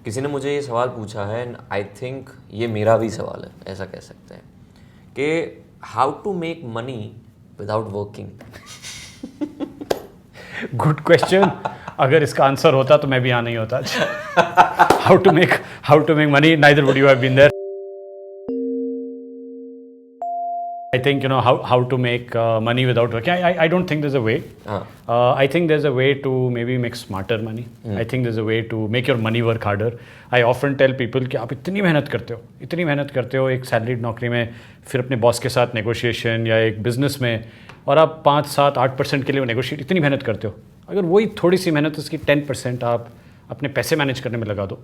किसी ने मुझे ये सवाल पूछा है एंड आई थिंक ये मेरा भी सवाल है, ऐसा कह सकते हैं कि how to make money without working. Good question. अगर इसका आंसर होता तो मैं भी यहाँ नहीं होता। How to make money, neither would you have been there. I think how to make money without working. I don't think there's a way. I think there's a way to maybe make smarter money. I think there's a way to make your money work harder. I often tell people कि आप इतनी मेहनत करते हो एक salaried नौकरी में, फिर अपने बॉस के साथ नेगोशिएशन या एक बिजनेस में, और आप 5, 7, 8% के लिए नेगोशिएट इतनी मेहनत करते हो। अगर वही थोड़ी सी मेहनत उसकी 10% आप अपने पैसे मैनेज करने में लगा दो,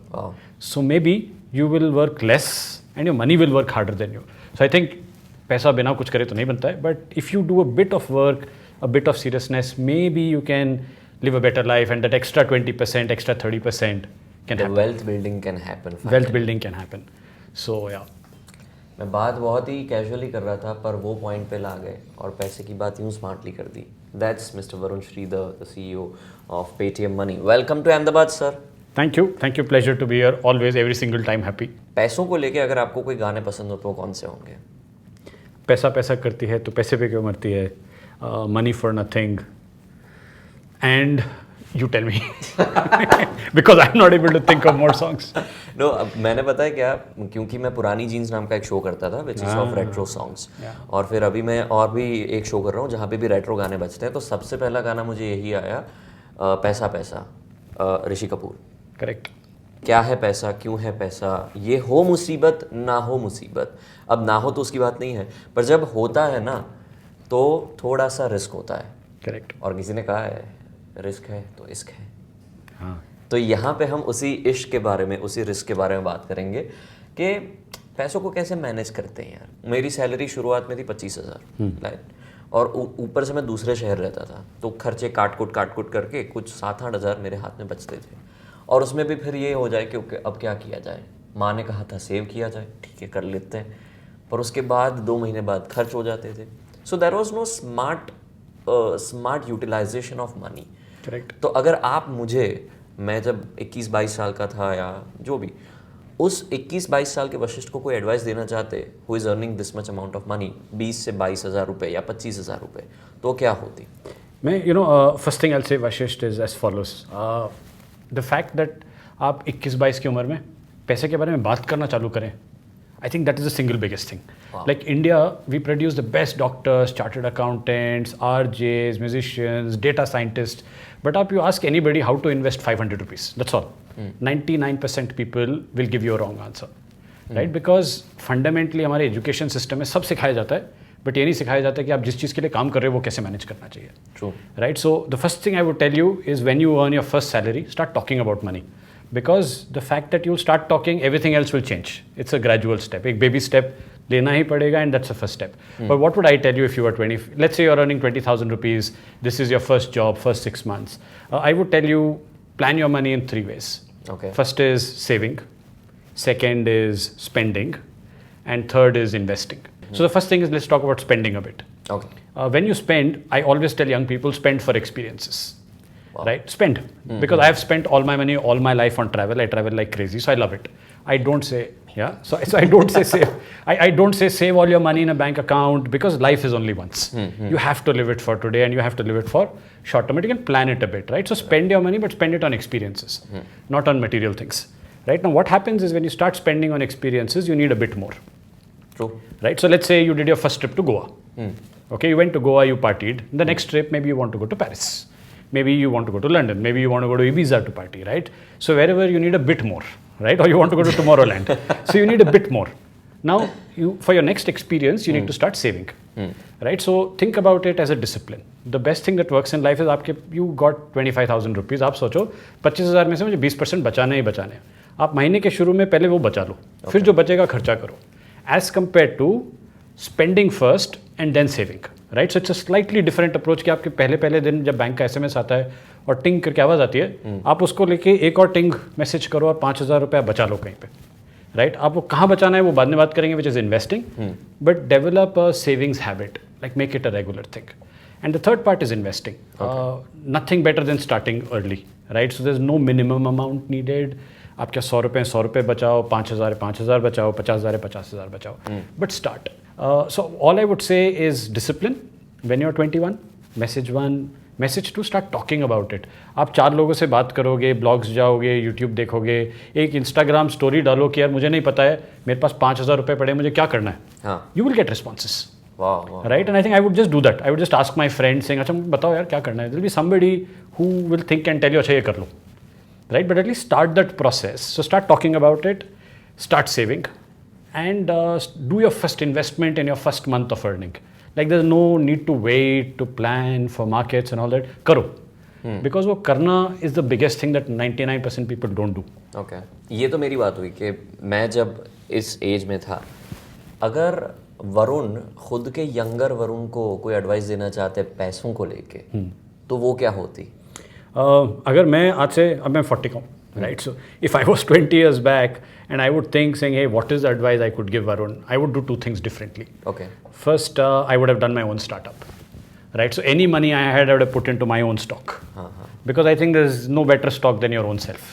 so maybe you will work less and your money will work harder than you. So I think पैसा बिना कुछ करे तो नहीं बनता है, but if you do a bit of work, a bit of seriousness, maybe you can live a better life and that extra 20%, extra 30% can happen. Wealth building can happen. So या मैं बात बहुत ही casually कर रहा था, पर वो point पे ला गए और पैसे की बात यूँ स्मार्टली कर दी। That's mister Varun Sridhar, the CEO of Paytm Money। Welcome to Ahmedabad sir. Thank you, pleasure to be here, always, every single time happy. पैसों को लेके अगर आपको कोई गाने पसंद हो तो वो कौन से होंगे? पैसा करती है तो पैसे पे क्यों मरती है, money for nothing, and you tell me because I am not able to think of more songs. No, अब मैंने पता है क्या, क्योंकि मैं पुरानी जीन्स नाम का एक शो करता था which is of retro songs, और फिर अभी मैं और भी एक शो कर रहा हूँ जहाँ पे भी रेट्रो गाने बजते हैं। तो सबसे पहला गाना मुझे यही आया, पैसा पैसा, ऋषि कपूर। करेक्ट। क्या है पैसा, क्यों है पैसा, ये हो मुसीबत ना हो मुसीबत। अब ना हो तो उसकी बात नहीं है, पर जब होता है ना तो थोड़ा सा रिस्क होता है। करेक्ट। और किसी ने कहा है रिस्क है तो इश्क है। हाँ। तो यहाँ पे हम उसी इश्क के बारे में, उसी रिस्क के बारे में बात करेंगे कि पैसों को कैसे मैनेज करते हैं यार। मेरी सैलरी शुरुआत में थी 25,000 राइट, और ऊपर से मैं दूसरे शहर रहता था, तो खर्चे काट कुट करके कुछ 7-8 हज़ार मेरे हाथ में बचते थे। और उसमें भी फिर ये हो जाए कि अब क्या किया जाए। माँ ने कहा था सेव किया जाए, ठीक है कर लेते हैं, पर उसके बाद 2 महीने बाद खर्च हो जाते थे। So there was no smart utilization of money. Correct. तो अगर आप मैं जब 21-22 साल का था या जो भी, उस 21-22 साल के वशिष्ठ को कोई एडवाइस देना चाहते who is earning this much amount of money, 20 से 22,000 रुपये या 25,000 रुपये, तो क्या होती? मैं first thing I will say Vashishtha is as follows. The fact that आप 21-22 की उम्र में पैसे के बारे में बात करना चालू करें, I think that is the single biggest thing. Like India, we produce the best doctors, chartered accountants, RJs, musicians, data scientist, but आप you ask anybody how to invest 500 rupees, that's all. 99% people will give you a wrong answer, right? Because fundamentally हमारे education system में सब सिखाया जाता है, but ये नहीं सिखाया जाता है कि आप जिस चीज़ के लिए काम कर रहे हो वो कैसे मैनेज करना चाहिए। True, right? So the first thing I would tell you is when you earn your first salary, start talking about money, because the fact that you start talking, everything else will change. It's a gradual step, एक baby step लेना ही पड़ेगा, and that's the first step. But what would I tell you if you are 20, let's say you are earning 20,000 rupees, this is your first job, first 6 months, I would tell you plan your money in 3 ways. Okay. First is saving, second is spending, and third is investing. So the first thing is, let's talk about spending a bit. Okay. When you spend, I always tell young people, spend for experiences. Wow. Right? Spend. Because I have spent all my money, all my life on travel. I travel like crazy, so I love it. I don't say, yeah, so I don't say save. I don't say save all your money in a bank account, because life is only once. You have to live it for today, and you have to live it for short term. You can plan it a bit, right? So spend your money, but spend it on experiences, not on material things. Right? Now what happens is, when you start spending on experiences, you need a bit more. True. Right? So let's say you did your first trip to Goa. Okay, you went to Goa, you partied. The next trip, maybe you want to go to Paris. Maybe you want to go to London. Maybe you want to go to Ibiza to party, right? So wherever you need a bit more, right? Or you want to go to Tomorrowland. So you need a bit more. Now, for your next experience, you need to start saving, right? So think about it as a discipline. The best thing that works in life is you got 25,000 rupees. आप सोचो 25,000 में से मुझे 20% बचाने ही बचाने हैं। आप महीने के शुरू में पहले वो बचा लो, फिर जो बचेगा खर्चा करो, as compared to spending first and then saving, right? So it's a slightly different approach कि आपके पहले दिन जब बैंक का SMS आता है और टिंग करके आवाज़ आती है, आप उसको लेके एक और टिंग मैसेज करो और 5,000 रुपये बचा लो कहीं पे, राइट? आप वो कहाँ बचाना है वो बाद में बात करेंगे, which is investing, but develop a savings habit, like make it a regular thing. And the third part is investing. Nothing better than starting early, right? So there's no minimum amount needed. आप क्या 100 रुपये बचाओ, 5,000 5,000 बचाओ, 50,000 50,000 बचाओ, but start. So all I would say is discipline when you're 21. Message 1, message 2, start talking about it. आप 4 लोगों से बात करोगे, ब्लॉग्स जाओगे, यूट्यूब देखोगे, एक इंस्टाग्राम स्टोरी डालो कि यार मुझे नहीं पता है, मेरे पास 5,000 रुपये पड़े, मुझे क्या करना है. You will get responses. Wow. Right? And I think I would just do that. I would just ask my friends saying, अच्छा बताओ यार क्या करना है. There will be somebody who will think and tell you, अच्छा ये कर लो. Right? But at least start that process. So start talking about it, start saving, and do your first investment in your first month of earning. Like there's no need to wait to plan for markets and all that. करो. Because वो करना is the biggest thing that 99% people don't do. Okay. ये तो मेरी बात हुई कि मैं जब इस एज में था, अगर वरुण खुद के यंगर वरुण को कोई एडवाइस देना चाहते पैसों को लेके, तो वो क्या होती? अगर मैं आज से, अब मैं 40 का हूँ, right? So if I was 20 years back and I would think saying, hey, what is the advice I could give Varun? I would do 2 things differently. Okay. First, I would have done my own startup, right? So any money I had, I would have put into my own stock, because I think there's no better stock than your own self,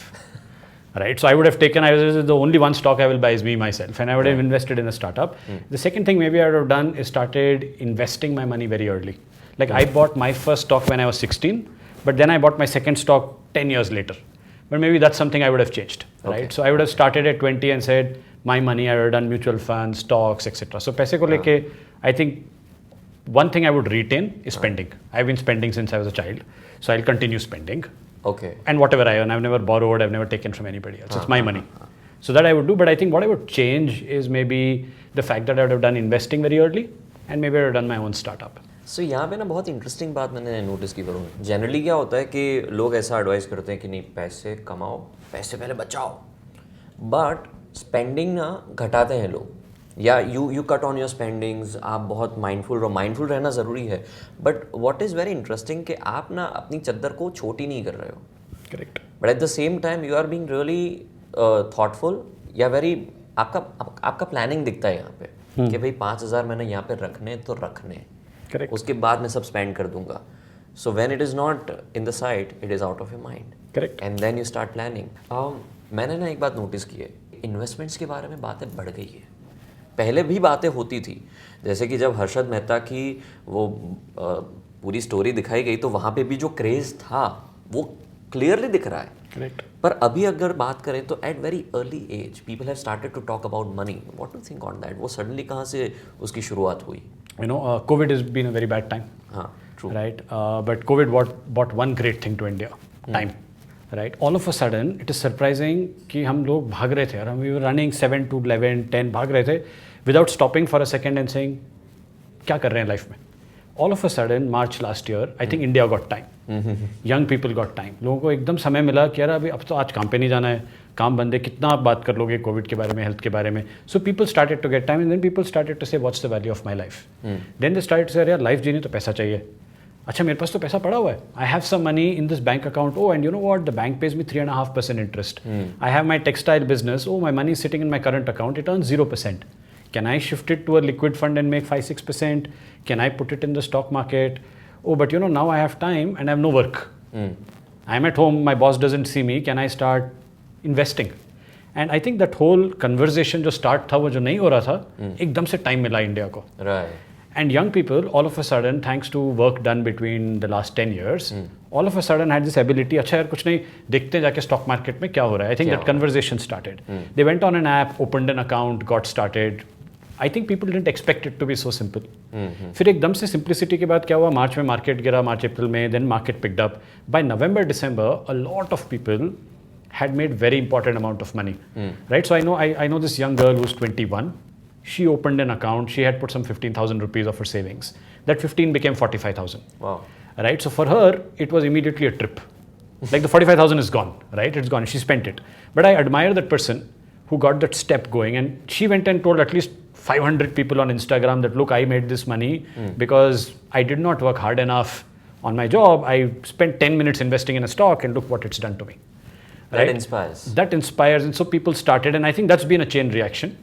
right? So I would have taken, I was the only one stock I will buy is me myself, and I would have invested in a startup. The second thing maybe I would have done is started investing my money very early. Like I bought my first stock when I was 16, but then I bought my second stock 10 years later. But maybe that's something I would have changed, right? Okay. So I would have started at 20 and said, my money, I would have done mutual funds, stocks, etc. So पैसे को लेके, I think one thing I would retain is spending. I've been spending since I was a child, so I'll continue spending. Okay. And whatever I earn, I've never borrowed, I've never taken from anybody else. It's my money. So that I would do, but I think what I would change is maybe the fact that I would have done investing very early, and maybe I would have done my own startup. सो यहाँ पे ना बहुत interesting बात मैंने notice की Varun. Generally क्या होता है कि लोग ऐसा एडवाइस करते हैं कि नहीं, पैसे कमाओ, पैसे पहले बचाओ, बट स्पेंडिंग ना घटाते हैं लोग, या you cut on your spendings. आप बहुत माइंडफुल रहो, माइंडफुल रहना ज़रूरी है, but what is very interesting कि आप ना अपनी चद्दर को छोटी नहीं कर रहे हो. Correct. But at the same time you are being really thoughtful, या वेरी आपका प्लानिंग दिखता है यहाँ पे कि भाई 5,000 मैंने यहाँ पे रखने तो रखने, Correct. उसके बाद मैं सब स्पेंड कर दूंगा. So when it is not in the sight, it is out of your mind. Correct. And then you start planning. मैंने ना एक बात नोटिस की है, इन्वेस्टमेंट्स के बारे में बातें बढ़ गई है. पहले भी बातें होती थी, जैसे कि जब हर्षद मेहता की वो पूरी स्टोरी दिखाई गई तो वहाँ पे भी जो क्रेज़ था वो क्लियरली दिख रहा है. Correct. पर अभी अगर बात करें तो at very early age people have started to talk about money. What do think on that? वो सडनली कहाँ से उसकी शुरुआत हुई? You know, COVID has been a very bad time. True. Right? But COVID brought one great thing to India, time. Right? All of a sudden, it is surprising कि हम लोग भाग रहे थे यार, we were running 7 to 11, 10 भाग रहे थे without stopping for a second and saying क्या कर रहे हैं लाइफ में. All of a sudden, March last year, I think India got time. Young people got time. लोगों को एकदम समय मिला कि यार अभी अब तो आज काम पे नहीं जाना है, काम बंद है, कितना आप बात कर लोगे कोविड के बारे में, हेल्थ के बारे में. So people started to get time and then people started to say what's the value of my life. Then they started to say यार लाइफ जीनी तो पैसा चाहिए. अच्छा मेरे पास तो पैसा पड़ा हुआ है, I have some money in this bank account. Oh and you know what, the bank pays me 3.5% interest. I have my textile business. Oh my money sitting in my current account, it earns 0%. Can I shift it to a liquid fund and make 5-6%? Can I put it in the stock market? Oh, but you know, now I have time and I have no work. I'm at home, my boss doesn't see me. Can I start investing? And I think that whole conversation जो start था वो जो नहीं हो रहा था, एकदम से time मिला इंडिया को. Right. And young people, all of a sudden, thanks to work done between the last 10 years, all of a sudden had this ability, अच्छा यार कुछ नहीं, देखते हैं जाके stock market में क्या हो रहा है. I think that conversation started. They went on an app, opened an account, got started. I think people didn't expect it to be so simple. फिर एकदम से simplicity के बाद क्या हुआ, मार्च में मार्केट गिरा, मार्च अप्रैल में, then market picked up. By November, December, a lot of people had made very important amount of money. Right? So I know this young girl who's 21. She opened an account. She had put some 15,000 rupees of her savings. That 15 became 45,000. Wow. Right? So for her, it was immediately a trip. Like the 45,000 is gone, right? It's gone. She spent it. But I admire that person who got that step going, and she went and told at least 500 people on Instagram that look, I made this money because I did not work hard enough on my job. I spent 10 minutes investing in a stock and look what it's done to me. That right? inspires. That inspires, and so people started, and I think that's been a chain reaction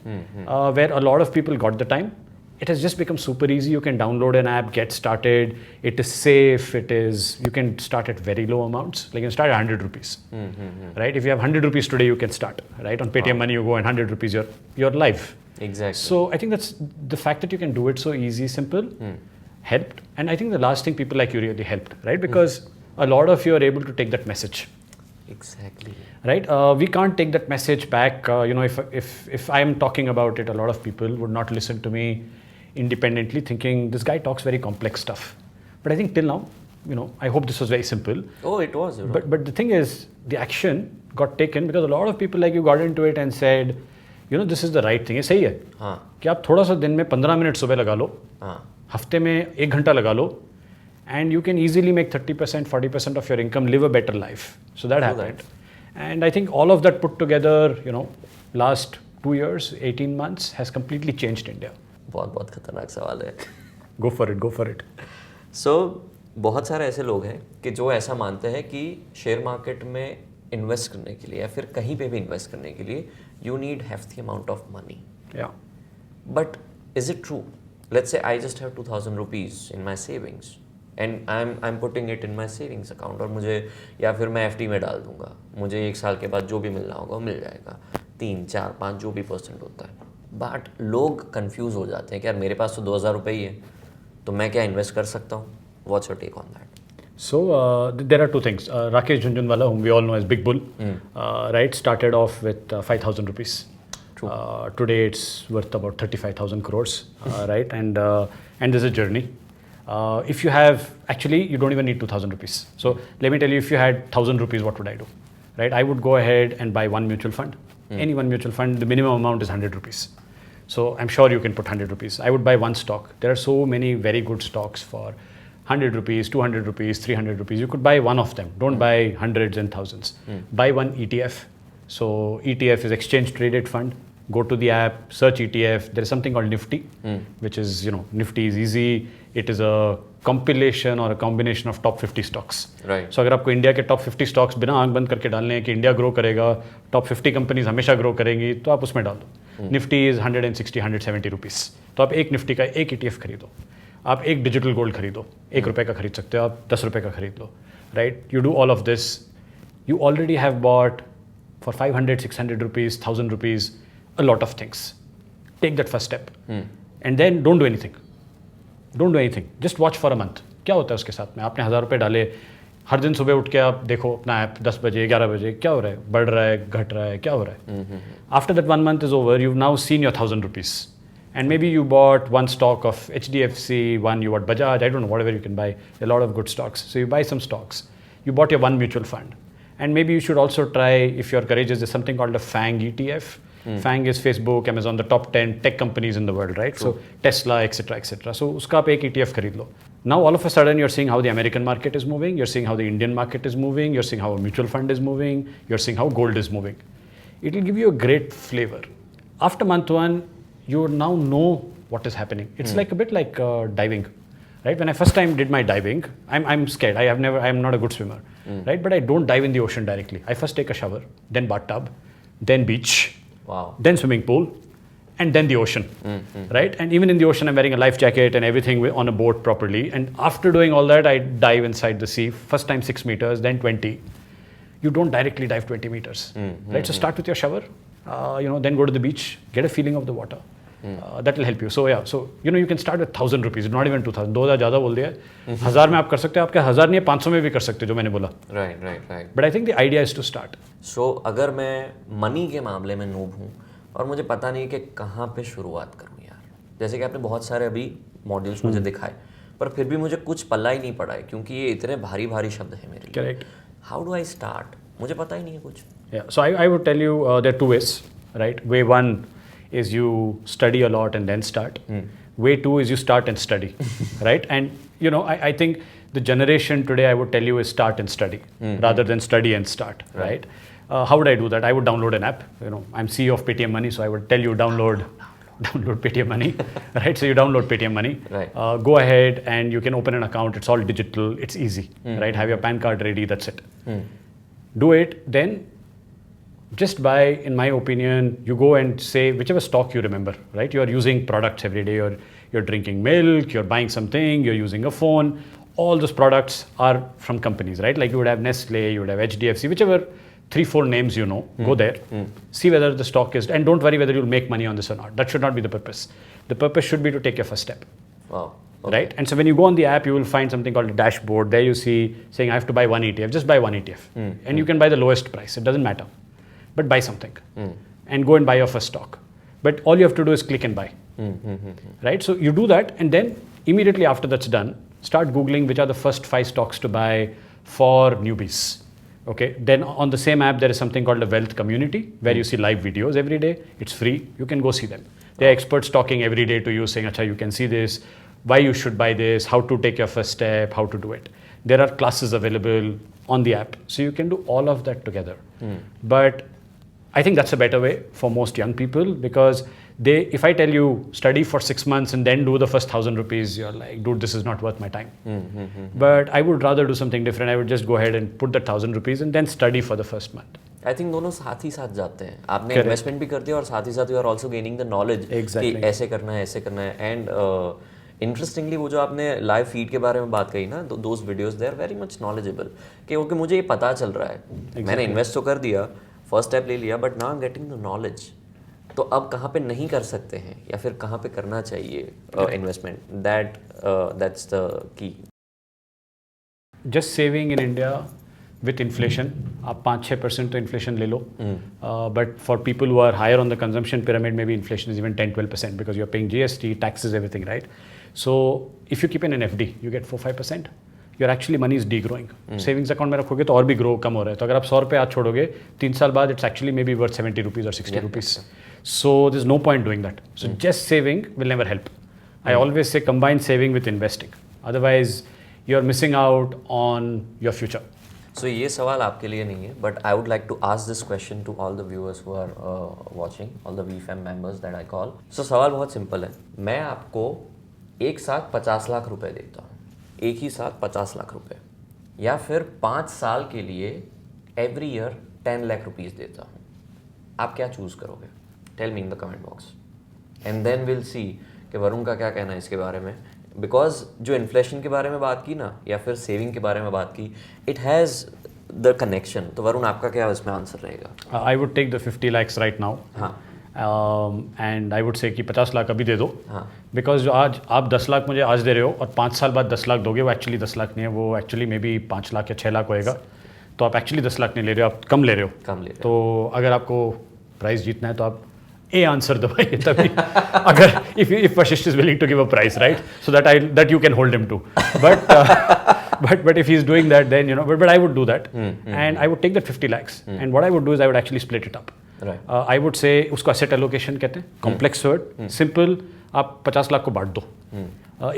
where a lot of people got the time, it has just become super easy. You can download an app, get started. It is safe. You can start at very low amounts. Like you can start at 100 rupees, right? If you have 100 rupees today, you can start, right? On Paytm Money, you go and 100 rupees, you're live. Exactly. So I think that's the fact that you can do it so easy, simple, helped. And I think the last thing, people like you really helped, right? Because a lot of you are able to take that message. Exactly. Right? We can't take that message back. If I'm talking about it, a lot of people would not listen to me independently, thinking this guy talks very complex stuff. But I think till now, I hope this was very simple. Oh, it was. But the thing is, the action got taken because a lot of people like you got into it and said, this is the right thing. ये सही है कि आप थोड़ा सा दिन में 15 minute सुबह लगा लो, हफ्ते में 1 घंटा लगा लो, and you can easily make 30%, 40% of your income, live a better life. So that happened. And I think all of that put together, last 2 years, 18 months has completely changed India. बहुत खतरनाक सवाल है. Go for it. So, बहुत सारे ऐसे लोग हैं कि जो ऐसा मानते हैं कि शेयर मार्केट में इन्वेस्ट करने के लिए या फिर कहीं पे भी इन्वेस्ट करने के लिए you need hefty amount of money. Yeah. But is it true? Let's say I just have 2,000 rupees in my savings and I'm putting it in my savings account और मुझे या फिर मैं FD में डाल दूंगा, मुझे 1 साल के बाद जो भी मिलना होगा वो मिल जाएगा, 3, 4, 5 जो भी % होता है. बट लोग कंफ्यूज हो जाते हैं कि यार मेरे पास तो 2,000 रुपये ही है, तो मैं क्या इन्वेस्ट कर सकता हूँ? What's your take on that? So there are two things. Rakesh Jhunjhunwala, whom we all know as Big Bull, right, started off with 5,000 rupees. True. Today it's worth about 35,000 crores, right? And there's a journey. If you have, actually, you don't even need 2,000 rupees. So let me tell you, if you had 1,000 rupees, what would I do? Right? I would go ahead and buy one mutual fund. Any one mutual fund, the minimum amount is 100 rupees. So I'm sure you can put 100 rupees. I would buy one stock. There are so many very good stocks for 100 rupees, 200 rupees, 300 rupees. You could buy one of them. Don't buy hundreds and thousands. Buy one ETF. So ETF is exchange traded fund. Go to the app, search ETF. There is something called Nifty, which is, Nifty is easy. It is a compilation or a combination of top 50 stocks. Right. So अगर आपको India के top 50 stocks बिना आंख बंद करके डालने हैं कि इंडिया ग्रो करेगा, top 50 कंपनीज हमेशा ग्रो करेंगी, तो आप उसमें डाल दो. Nifty is 160, 170 rupees. तो आप एक निफ्टी का एक ETF खरीदो. आप एक डिजिटल गोल्ड खरीदो, ₹1 का खरीद सकते हो, आप ₹10 का खरीद लो, right? You do all of this, you already have bought for 500, 600 rupees, 1,000 rupees, a lot of things. Take that first step. And then don't do anything. Don't do anything. Just watch for a month. क्या होता है उसके साथ में? आपने ₹1,000 डाले, हर दिन सुबह उठ के आप देखो अपना ऐप 10 बजे, 11 बजे, क्या हो रहा है? बढ़ रहा है, घट रहा है, क्या हो रहा है? After that 1 month is over, you've now seen your 1,000 rupees. And maybe you bought one stock of HDFC, one you bought Bajaj, I don't know, whatever you can buy, a lot of good stocks. So you buy some stocks. You bought your one mutual fund. And maybe you should also try, if you're courageous, there's something called a FANG ETF. FANG is Facebook, Amazon, the top 10 tech companies in the world, right? True. So Tesla, etc., etc. So uska aap ek ETF kharid lo. Now all of a sudden you're seeing how the American market is moving, you're seeing how the Indian market is moving, you're seeing how a mutual fund is moving, you're seeing how gold is moving. It will give you a great flavor. After month 1, you now know what is happening. It's like a bit like diving, right? When I first time did my diving, I'm scared. I'm not a good swimmer, right? But I don't dive in the ocean directly. I first take a shower, then bathtub, then beach, then swimming pool, and then the ocean, right? And even in the ocean, I'm wearing a life jacket and everything on a boat properly. And after doing all that, I dive inside the sea. First time 6 meters, then 20. You don't directly dive 20 meters, right? So start with your shower, then go to the beach, get a feeling of the water. That will help you. So yeah, so you can start with 1,000 rupees, not even 2,000. 2,000 ज़्यादा बोल दिया. 1,000 में आप कर सकते हो. आपके 1,000 नहीं है, 500 में भी कर सकते हो, जो मैंने बोला. Right. But I think the idea is to start. So अगर मैं मनी के मामले में नूब हूँ और मुझे पता नहीं कि कहाँ पे शुरुआत करूँ यार, जैसे कि आपने बहुत सारे अभी मॉड्यूल्स मुझे दिखाए, पर फिर भी मुझे कुछ पल्ला ही नहीं पड़ा है क्योंकि ये इतने भारी शब्द हैं मेरे लिए. Correct. How do I start? मुझे पता ही नहीं है कुछ. Yeah. So I would tell you there are 2 ways, right? Way 1 is you study a lot and then start. Way 2 is you start and study, right? And I think the generation today, I would tell you, is start and study rather than study and start, right? How would I do that? I would download an app. I'm CEO of Paytm Money, so I would tell you download Paytm Money, right? So you download Paytm Money. Right. Go ahead and you can open an account. It's all digital. It's easy, right? Have your PAN card ready. That's it. Do it. Then just by, in my opinion, you go and say whichever stock you remember, right? You are using products every day. you're drinking milk, you're buying something, you're using a phone. All those products are from companies, right? Like you would have Nestle, you would have HDFC, whichever 3-4 names you know, go there, see whether the stock is, and don't worry whether you'll make money on this or not. That should not be the purpose. The purpose should be to take your first step. Wow. Right? And so when you go on the app, you will find something called a dashboard. There you see saying, I have to buy one ETF. Just buy one ETF. And you can buy the lowest price. It doesn't matter. But buy something. And go and buy your first stock. But all you have to do is click and buy. Right? So you do that, and then immediately after that's done, start Googling which are the first 5 stocks to buy for newbies. Okay. Then on the same app, there is something called a wealth community where you see live videos every day. It's free. You can go see them. There are experts talking every day to you saying, Acha, you can see this, why you should buy this, how to take your first step, how to do it. There are classes available on the app. So you can do all of that together. But I think that's a better way for most young people, because if I tell you study for 6 months and then do the first 1,000 rupees, you're like, dude, this is not worth my time. But I would rather do something different. I would just go ahead and put the 1,000 rupees and then study for the first month. I think दोनों साथ ही साथ जाते हैं. आपने investment भी कर दिया और साथ ही साथ you are also gaining the knowledge कि ऐसे करना है, ऐसे करना है. एंड इंटरेस्टिंगली वो जो आपने लाइव फीड के बारे में बात कही ना, those videos they are very much knowledgeable, क्योंकि मुझे ये पता चल रहा है. मैंने इन्वेस्ट तो कर दिया, फर्स्ट स्टेप ले लिया, but now I am getting the knowledge. तो अब कहाँ पे नहीं कर सकते हैं या फिर कहाँ पे करना चाहिए investment, that's the key. Just saving in India with inflation, आप 5-6% तो inflation ले लो. But for people who are higher on the consumption pyramid, maybe inflation is even 10-12% because you're paying GST, taxes, everything, right? So if you keep in an FD, you get 4-5%. Your actually money is degrowing. Savings account में रखोगे तो और भी grow कम हो रहा है. तो अगर आप 100 रुपये आज छोड़ोगे, 3 साल बाद it's actually maybe worth 70 rupees or 60 rupees. So there's no point doing that. So just saving will never help. I always say combine saving with investing. Otherwise, you're missing out on your future. So ये सवाल आपके लिए नहीं है, but I would like to ask this question to all the viewers who are watching, all the VFM members that I call. So सवाल बहुत simple है. मैं आपको एक साथ 50 लाख रुपए देता हूँ, एक ही साथ 50 लाख रुपए, या फिर 5 साल के लिए एवरी ईयर 10 लाख रुपीस देता हूँ. आप क्या चूज करोगे? Tell me in the comment box and then will see कि वरुण का क्या कहना है इसके बारे में. बिकॉज जो इन्फ्लेशन के बारे में बात की ना, या फिर सेविंग के बारे में बात की, इट हैज़ द कनेक्शन. तो वरुण आपका क्या इसमें आंसर रहेगा? I would take the 50 lakhs right now. And I would say कि 50 लाख अभी दे दो. बिकॉज जो आज आप 10 लाख मुझे आज दे रहे हो और 5 साल बाद 10 लाख दोगे, वो एक्चुअली 10 लाख नहीं है, वो एक्चुअली मे बी 5 लाख या 6 लाख होएगा. तो आप एक्चुअली 10 लाख नहीं ले रहे हो, आप कम ले रहे हो. तो अगर आपको प्राइस जीतना है तो आप A answer दबाइए तभी. अगर if Vashisht is willing to give a price, right, so that you can hold him to. But if he's doing that, then but I would do that, and I would take that 50 lakhs, and what I would do is I would actually split it up. Right. I would say उसको asset allocation कहते हैं. Complex word, simple. आप 50 लाख को बांट दो.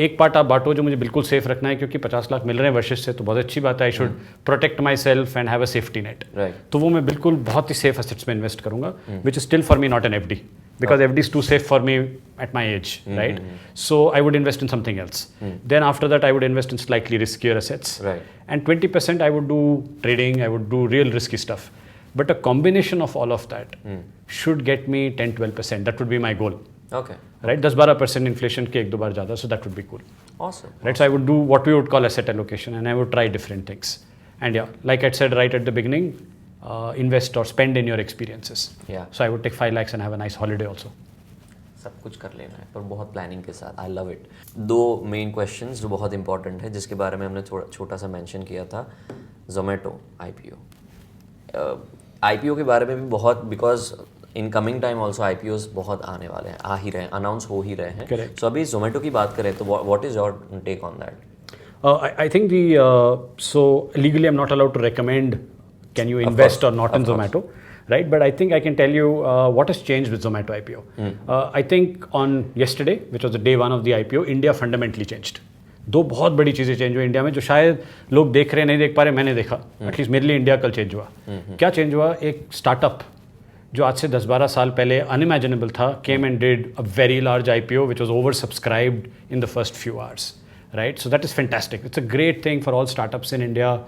एक part आप बांटो जो मुझे बिल्कुल सेफ रखना है, क्योंकि 50 लाख मिल रहे हैं वर्षिश से, तो बहुत अच्छी बात है. I should protect my self and have a safety net. तो वो मैं बिल्कुल बहुत ही सेफ एसेट्स में इन्वेस्ट करूंगा, which is still for me not an FD, because FD is too safe for me at my age, right? So I would invest in something else. Then after that, I would invest in slightly riskier assets. Right. And 20% I would do trading, I would do real risky stuff. But a combination of all of that should get me 10-12%. That would be my goal. Okay. Right? 10-12% inflation के 1-2 बार ज़्यादा, so that would be cool. Awesome. Right? So I would do what we would call asset allocation, and I would try different things. And yeah, like I said right at the beginning, invest or spend in your experiences. Yeah. So I would take 5 lakhs and have a nice holiday also. सब कुछ कर लेना है, पर बहुत planning के साथ. I love it. 2 main questions जो बहुत इंपॉर्टेंट है, जिसके बारे में हमने छोटा सा मेंशन किया था. जोमेटो IPO. IPO के बारे में भी बहुत, because in coming time also IPOs बहुत आने वाले हैं, आ ही रहे हैं, अनाउंस हो ही रहे हैं. सो अभी जोमेटो की बात करें तो what is your take on that? I think so legally I'm not allowed to recommend can you invest or not in Zomato, right? But I think I can tell you what has changed with Zomato IPO. I think on yesterday, which was the day 1 of the IPO, India fundamentally changed. 2 बहुत बड़ी चीज़ें change हुई India में, जो शायद लोग देख रहे नहीं देख पा रहे, मैंने देखा. एटलीस्ट मेरे लिए इंडिया कल चेंज हुआ. क्या चेंज हुआ? एक स्टार्टअप जो आज से 10-12 साल पहले unimaginable था, came and did a very large IPO which was oversubscribed in the first few hours, right? So that is fantastic. It's a great thing for all startups in India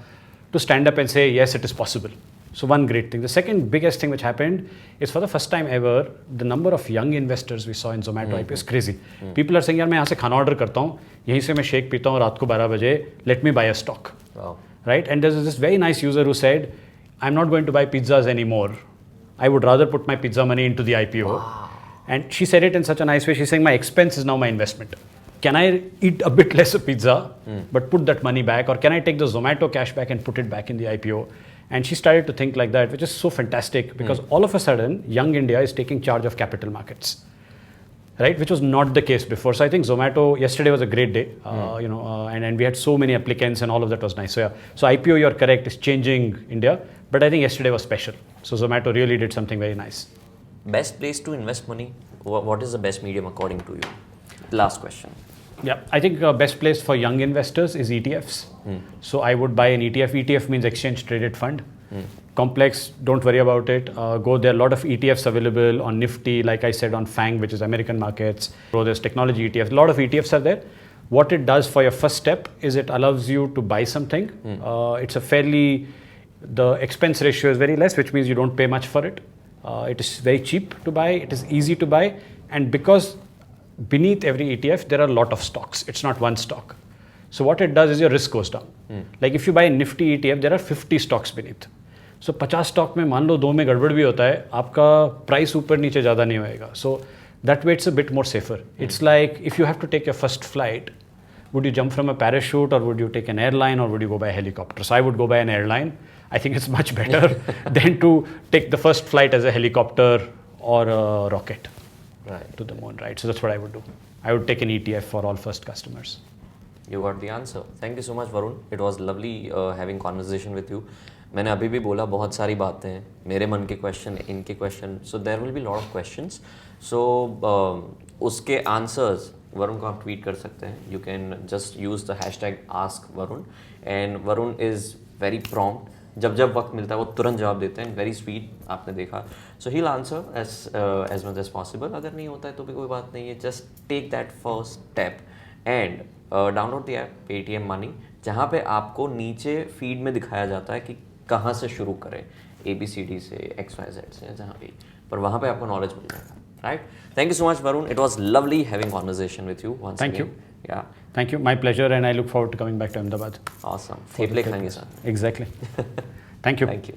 to stand up and say, yes, it is possible. So one great thing. The second biggest thing which happened is for the first time ever, the number of young investors we saw in Zomato IPO is crazy. People are saying, यार मैं यहाँ से खाना order करता हूँ, यहीं से मैं शेक पीता हूँ रात को 12 बजे, let me buy a stock. Wow. Right? And there's this very nice user who said, I'm not going to buy pizzas anymore. I would rather put my pizza money into the IPO. Wow. And she said it in such a nice way. She's saying, my expense is now my investment. Can I eat a bit less of pizza, but put that money back? Or can I take the Zomato cash back and put it back in the IPO? And she started to think like that, which is so fantastic because all of a sudden, young India is taking charge of capital markets, right? Which was not the case before. So I think Zomato, yesterday was a great day, and we had so many applicants and all of that was nice. So yeah, so IPO, you're correct, is changing India. But I think yesterday was special. So Zomato really did something very nice. Best place to invest money? What is the best medium according to you? Last question. Yeah, I think best place for young investors is ETFs. So I would buy an ETF. ETF means exchange traded fund. Complex, don't worry about it. Go there. A lot of ETFs available on Nifty, like I said, on FANG, which is American markets. So there's technology ETFs. A lot of ETFs are there. What it does for your first step is it allows you to buy something. It's a the expense ratio is very less, which means you don't pay much for it. It is very cheap to buy. It is easy to buy. And because beneath every ETF, there are a lot of stocks. It's not one stock. So what it does is your risk goes down. Like if you buy a Nifty ETF, there are 50 stocks beneath. So 50 stock में मान लो 2 में गड़बड़ भी होता है, आपका price ऊपर नीचे ज़्यादा नहीं होएगा. So that way it's a bit more safer. It's like if you have to take your first flight, would you jump from a parachute or would you take an airline or would you go by a helicopter? So I would go by an airline. I think it's much better than to take the first flight as a helicopter or a rocket. Right. To the moon, right? So that's what I would do. I would take an ETF for all first customers. You got the answer. Thank you so much, Varun. It was lovely having conversation with you. मैंने अभी भी बोला बहुत सारी बातें हैं, मेरे मन के क्वेश्चन, इनके question, so there will be lot of questions. So उसके आंसर्स वरुण को आप ट्वीट कर सकते हैं. You can just use the hashtag ask Varun and Varun is very prompt. जब वक्त मिलता है वो तुरंत जवाब देते हैं. वेरी स्वीट, आपने देखा. So he will answer as much as possible. अगर नहीं होता है तो भी कोई बात नहीं है. Just take that first step and download the app Paytm money, जहाँ पे आपको नीचे फीड में दिखाया जाता है कि कहाँ से शुरू करें, ABCD से, XYZ से, जहाँ भी, पर वहाँ पे आपको नॉलेज मिल जाएगा. Right. Thank you so much Varun. It was lovely having conversation with you once again. Thank you. Yeah. Thank you. My pleasure, and I look forward to coming back to Ahmedabad. Awesome. थेपले खाएंगे sir. Exactly. Thank you. Thank you.